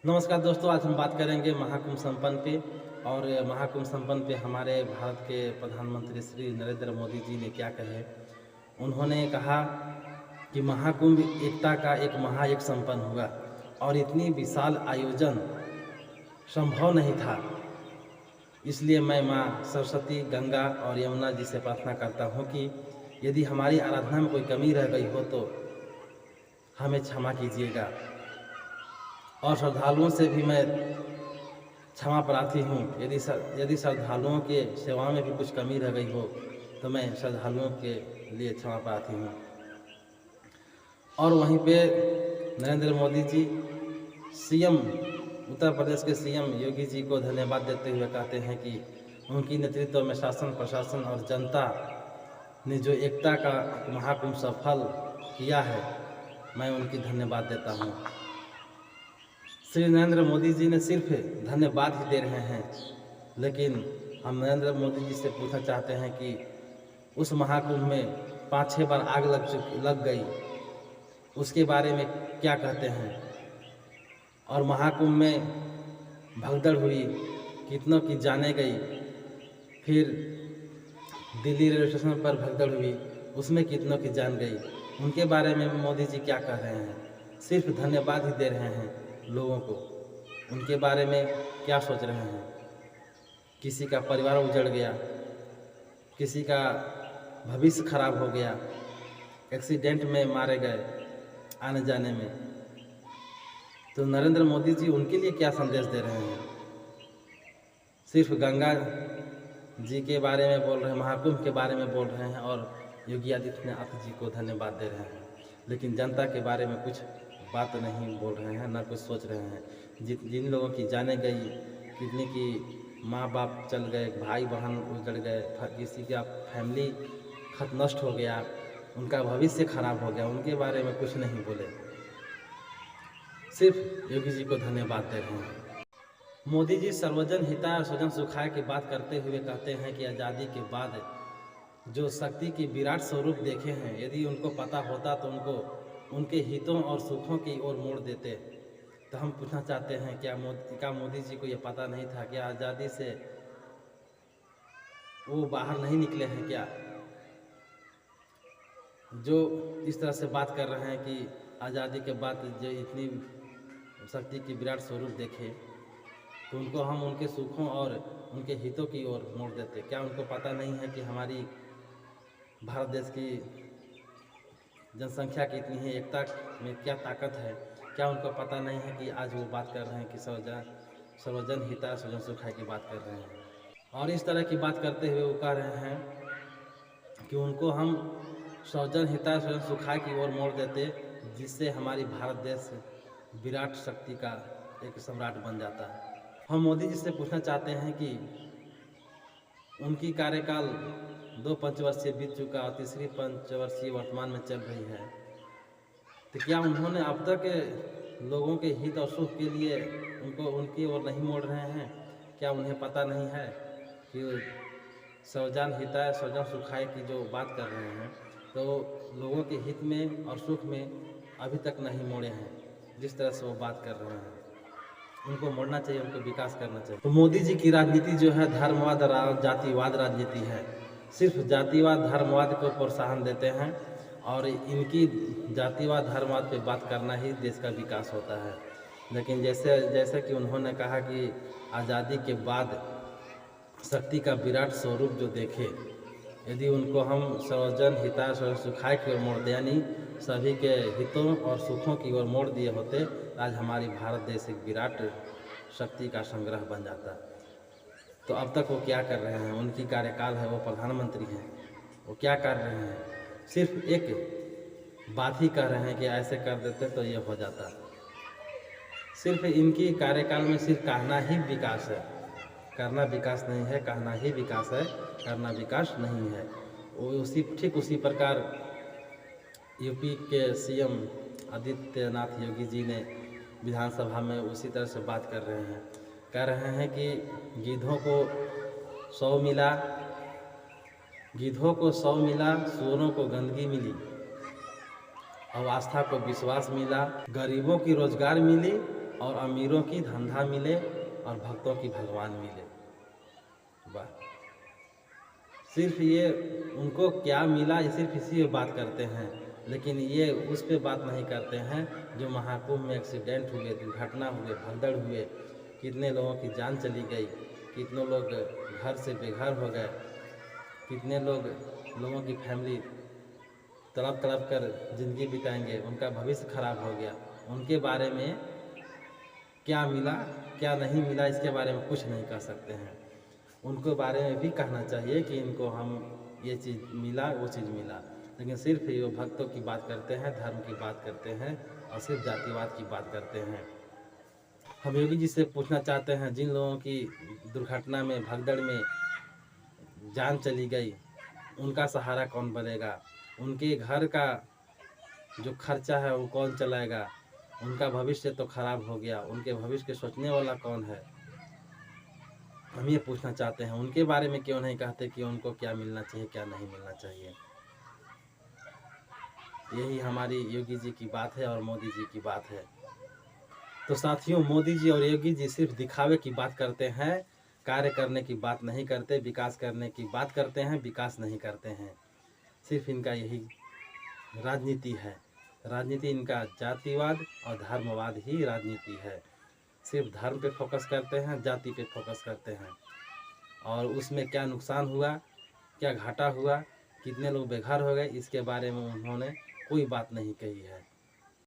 नमस्कार दोस्तों, आज हम बात करेंगे महाकुंभ संपन्न पे। और महाकुंभ संपन्न पे हमारे भारत के प्रधानमंत्री श्री नरेंद्र मोदी जी ने क्या कहे। उन्होंने कहा कि महाकुंभ एकता का एक महायज्ञ संपन्न हुआ और इतनी विशाल आयोजन संभव नहीं था। इसलिए मैं माँ सरस्वती, गंगा और यमुना जी से प्रार्थना करता हूँ कि यदि हमारी आराधना में कोई कमी रह गई हो तो हमें क्षमा कीजिएगा। और श्रद्धालुओं से भी मैं क्षमा प्रार्थी हूँ। यदि श्रद्धालुओं के सेवाओं में भी कुछ कमी रह गई हो तो मैं श्रद्धालुओं के लिए क्षमा प्रार्थी हूँ। और वहीं पे नरेंद्र मोदी जी सीएम उत्तर प्रदेश के सीएम योगी जी को धन्यवाद देते हुए कहते हैं कि उनकी नेतृत्व में शासन, प्रशासन और जनता ने जो एकता का महाकुंभ सफल किया है, मैं उनकी धन्यवाद देता हूँ। श्री नरेंद्र मोदी जी ने सिर्फ धन्यवाद ही दे रहे हैं, लेकिन हम नरेंद्र मोदी जी से पूछना चाहते हैं कि उस महाकुंभ में 5-6 बार आग लग गई, उसके बारे में क्या कहते हैं। और महाकुंभ में भगदड़ हुई, कितनों की जानें गई। फिर दिल्ली रेलवे स्टेशन पर भगदड़ हुई, उसमें कितनों की जान गई। उनके बारे में मोदी जी क्या कह रहे हैं? सिर्फ धन्यवाद ही दे रहे हैं लोगों को। उनके बारे में क्या सोच रहे हैं? किसी का परिवार उजड़ गया, किसी का भविष्य खराब हो गया, एक्सीडेंट में मारे गए आने जाने में, तो नरेंद्र मोदी जी उनके लिए क्या संदेश दे रहे हैं? सिर्फ गंगा जी के बारे में बोल रहे हैं, महाकुंभ के बारे में बोल रहे हैं और योगी आदित्यनाथ जी को धन्यवाद दे रहे हैं, लेकिन जनता के बारे में कुछ बात नहीं बोल रहे हैं, ना कुछ सोच रहे हैं। जिन लोगों की जानें गई, कितने की माँ बाप चल गए, भाई बहन उजड़ गए, किसी का फैमिली नष्ट हो गया, उनका भविष्य खराब हो गया, उनके बारे में कुछ नहीं बोले, सिर्फ योगी जी को धन्यवाद दे रहे हैं। मोदी जी सर्वजन हिताय स्वजन सुखाय की बात करते हुए कहते हैं कि आज़ादी के बाद जो शक्ति की विराट स्वरूप देखे हैं, यदि उनको पता होता तो उनको उनके हितों और सुखों की ओर मोड़ देते। तो हम पूछना चाहते हैं, क्या मोदी जी को ये पता नहीं था? क्या आज़ादी से वो बाहर नहीं निकले हैं क्या? जो इस तरह से बात कर रहे हैं कि आज़ादी के बाद जो इतनी शक्ति की विराट स्वरूप देखे तो उनको हम उनके सुखों और उनके हितों की ओर मोड़ देते। क्या उनको पता नहीं है कि हमारी भारत देश की जनसंख्या कितनी है, एकता में क्या ताकत है? क्या उनको पता नहीं है कि आज वो बात कर रहे हैं कि सर्वजन हिताय स्वजन सुखाय की बात कर रहे हैं। और इस तरह की बात करते हुए वो कह रहे हैं कि उनको हम सर्वजन हिताय स्वजन सुखाय की ओर मोड़ देते, जिससे हमारी भारत देश विराट शक्ति का एक सम्राट बन जाता है। हम मोदी जी से पूछना चाहते हैं कि उनकी कार्यकाल 2 पंचवर्षीय बीत चुका और तीसरी पंचवर्षीय वर्तमान में चल रही है, तो क्या उन्होंने अब तक लोगों के हित और सुख के लिए उनकी ओर नहीं मोड़ रहे हैं? क्या उन्हें पता नहीं है कि सर्वजन हिताय स्वजन सुखाय की जो बात कर रहे हैं तो लोगों के हित में और सुख में अभी तक नहीं मोड़े हैं? जिस तरह से वो बात कर रहे हैं, उनको मोड़ना चाहिए, उनको विकास करना चाहिए। तो मोदी जी की राजनीति जो है धर्मवाद जातिवाद राजनीति है। सिर्फ जातिवाद धर्मवाद को प्रोत्साहन देते हैं और इनकी जातिवाद धर्मवाद पे बात करना ही देश का विकास होता है। लेकिन जैसे कि उन्होंने कहा कि आज़ादी के बाद शक्ति का विराट स्वरूप जो देखे, यदि उनको हम सर्वजन हिताय स्वजन सुखाय की ओर मोड़ दे, यानी सभी के हितों और सुखों की ओर मोड़ दिए होते, आज हमारी भारत देश एक विराट शक्ति का संग्रह बन जाता। तो अब तक वो क्या कर रहे हैं? उनकी कार्यकाल है, वो प्रधानमंत्री हैं, वो क्या कर रहे हैं? सिर्फ एक बात ही कह रहे हैं कि ऐसे कर देते तो ये हो जाता। सिर्फ इनकी कार्यकाल में सिर्फ कहना ही विकास है, करना विकास नहीं है। कहना ही विकास है, करना विकास नहीं है। वो ठीक उसी प्रकार यूपी के सीएम आदित्यनाथ योगी जी ने विधानसभा में उसी तरह से बात कर रहे हैं। कह रहे हैं कि गिद्धों को 100 मिला, सुअरों को गंदगी मिली, अवस्था को विश्वास मिला, गरीबों की रोजगार मिली और अमीरों की धंधा मिले और भक्तों की भगवान मिले। वाह! सिर्फ ये उनको क्या मिला ये सिर्फ इसी पे बात करते हैं, लेकिन ये उस पे बात नहीं करते हैं जो महाकुंभ में एक्सीडेंट हुए, दुर्घटना हुए, भगदड़ हुए, कितने लोगों की जान चली गई, कितने लोग घर से बेघर हो गए, कितने लोगों की फैमिली तड़प तड़प कर ज़िंदगी बिताएंगे, उनका भविष्य खराब हो गया। उनके बारे में क्या मिला क्या नहीं मिला इसके बारे में कुछ नहीं कह सकते हैं। उनको बारे में भी कहना चाहिए कि इनको हम ये चीज़ मिला वो चीज़ मिला, लेकिन सिर्फ ये भक्तों की बात करते हैं, धर्म की बात करते हैं और सिर्फ जातिवाद की बात करते हैं। हम योगी जी से पूछना चाहते हैं, जिन लोगों की दुर्घटना में भगदड़ में जान चली गई, उनका सहारा कौन बनेगा? उनके घर का जो खर्चा है वो कौन चलाएगा? उनका भविष्य तो खराब हो गया, उनके भविष्य के सोचने वाला कौन है? हम ये पूछना चाहते हैं, उनके बारे में क्यों नहीं कहते कि उनको क्या मिलना चाहिए क्या नहीं मिलना चाहिए। यही हमारी योगी जी की बात है और मोदी जी की बात है। तो साथियों, मोदी जी और योगी जी सिर्फ दिखावे की बात करते हैं, कार्य करने की बात नहीं करते, विकास करने की बात करते हैं, विकास नहीं करते हैं। सिर्फ इनका यही राजनीति है। राजनीति इनका जातिवाद और धर्मवाद ही राजनीति है। सिर्फ धर्म पे फोकस करते हैं, जाति पे फोकस करते हैं, और उसमें क्या नुकसान हुआ, क्या घाटा हुआ, कितने लोग बेघर हो गए, इसके बारे में उन्होंने कोई बात नहीं कही है।